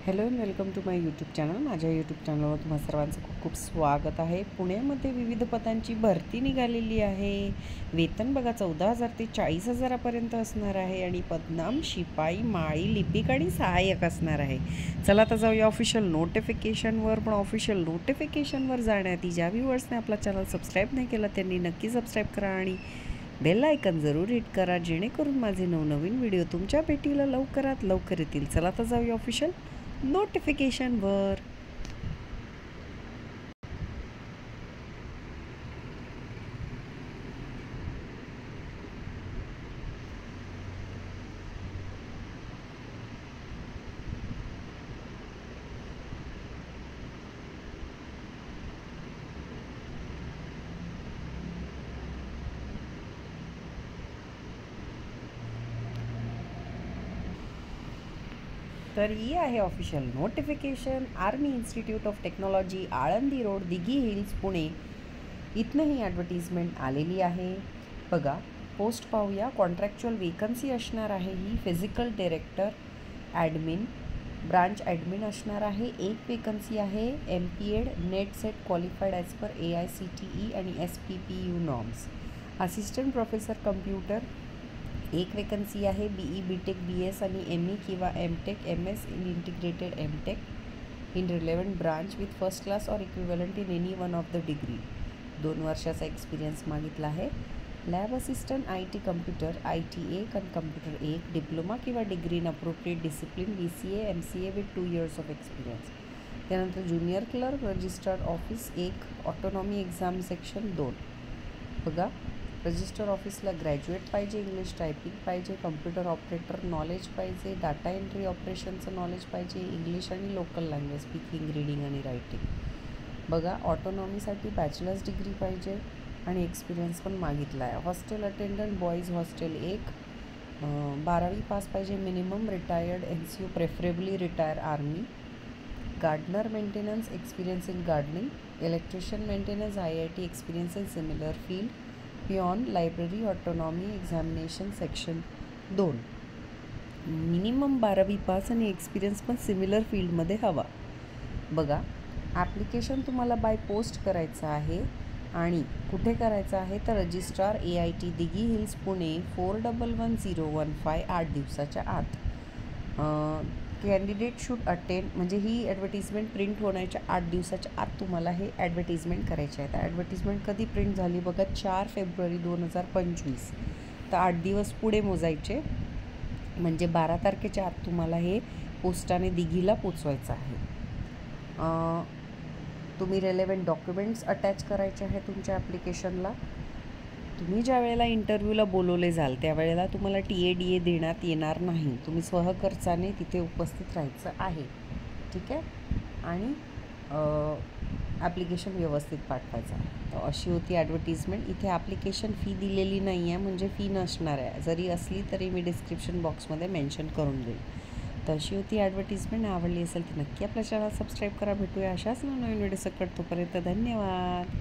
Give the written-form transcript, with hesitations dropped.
Hello and welcome to my YouTube channel. माझ्या YouTube चॅनलवर तुम्हा सर्वांचं खूप खूप स्वागत आहे. पुण्यामध्ये विविध पदांची भरती निघालेली आहे. वेतन बघा 14,000 ते 40,000पर्यंत असणार आहे आणि पदनाम शिपाई, माळी, लिपिक आणि सहाय्यक असणार आहे. चला आता जाऊया ऑफिशियल नोटिफिकेशनवर. पण ऑफिशियल नोटिफिकेशनवर जाण्याआधी ज्या व्ह्यूअर्सने आपला चॅनल सबस्क्राईब नाही केला त्यांनी नक्की सबस्क्राईब करा आणि बेल आयकन जरूर हिट करा, जेणेकरून माझे नवनवीन व्हिडिओ तुमच्या भेटीला लवकरात लवकर येतील. चला आता जाऊया ऑफिशियल नोटिफिकेशनवर. तर ही आहे official notification. Army institute of technology, Alandi road, Dighi hills, Pune इथनं ही ॲडव्हर्टिजमेंट आलेली आहे. बघा पोस्ट पाहूया. कॉन्ट्रॅक्च्युअल वेकन्सी असणार आहे ही physical director admin, branch admin असणार आहे. एक वेकन्सी आहे. MPEd NET SET qualified as per AICTE आणि SPPU norms. Assistant professor computer एक वेकन्सी आहे. BE BTech BS आणि ME किंवा MTech MS in integrated MTech in relevant branch with first class or equivalent in any one of the degree. 2 वर्षाचा experience मागितला आहे. Lab assistant IT computer IT1 आणि computer 1 diploma किंवा degree in appropriate discipline BCA MCA with 2 years of experience. त्यानंतर junior clerk registered office 1 autonomy exam section 2. बघा register ऑफिसला graduate पाहिजे, English typing पाहिजे, कम्प्युटर ऑपरेटर नॉलेज पाहिजे, data entry ऑपरेशनचं knowledge पाहिजे, इंग्लिश आणि लोकल लँग्वेज स्पीकिंग, रीडिंग आणि रायटिंग. बघा ऑटोनॉमीसाठी बॅचलर्स डिग्री पाहिजे आणि एक्सपिरियन्स पण मागितला आहे. हॉस्टेल अटेंडंट बॉईज हॉस्टेल 1 12वी पास पाहिजे minimum. Retired NCO preferably retire army. Gardener maintenance experience in gardening. Electrician maintenance IIT experience in similar field. Peon library autonomy examination section 2. Minimum 12वी pass आणि experience पण similar फील्डमध्ये हवा. बघा application तुम्हाला by post करायचं आहे आणि कुठे करायचं आहे तर registrar AIT Dighi hills Pune 411015 8 दिवसाच्या आत. कॅन्डिडेट शूड अटेंड म्हणजे ही ॲडव्हर्टिजमेंट प्रिंट होण्याच्या 8 दिवसाच्या आत तुम्हाला हे ॲडव्हर्टिजमेंट करायचे आहे. तर ॲडव्हर्टिजमेंट कधी प्रिंट झाली बघा 4 फेब्रुवारी 2025. तर 8 दिवस पुढे मोजायचे म्हणजे 12 तारखेच्या आत तुम्हाला हे पोस्टाने दिघीला पोचवायचं आहे. तुम्ही रेलेव्हंट डॉक्युमेंट्स अटॅच करायचे आहे तुमच्या ॲप्लिकेशनला. तुम्ही ज्या वेळेला इंटरव्ह्यूला बोलवले जाल त्यावेळेला तुम्हाला TADA देण्यात येणार नाही. तुम्ही स्वखर्चाने तिथे उपस्थित राहायचं आहे. ठीक आहे. आणि ॲप्लिकेशन व्यवस्थित पाठवायचं आहे. तर अशी होती ॲडव्हर्टिजमेंट. इथे ॲप्लिकेशन फी दिलेली नाही आहे म्हणजे फी नसणार आहे. जरी असली तरी मी डिस्क्रिप्शन बॉक्समध्ये मेन्शन करून देईल. तर अशी होती ॲडव्हर्टिजमेंट. आवडली असेल तर नक्की आपल्या चॅनल सबस्क्राईब करा. भेटूया अशाच नवीन व्हिडिओ सकट. तोपर्यंत धन्यवाद.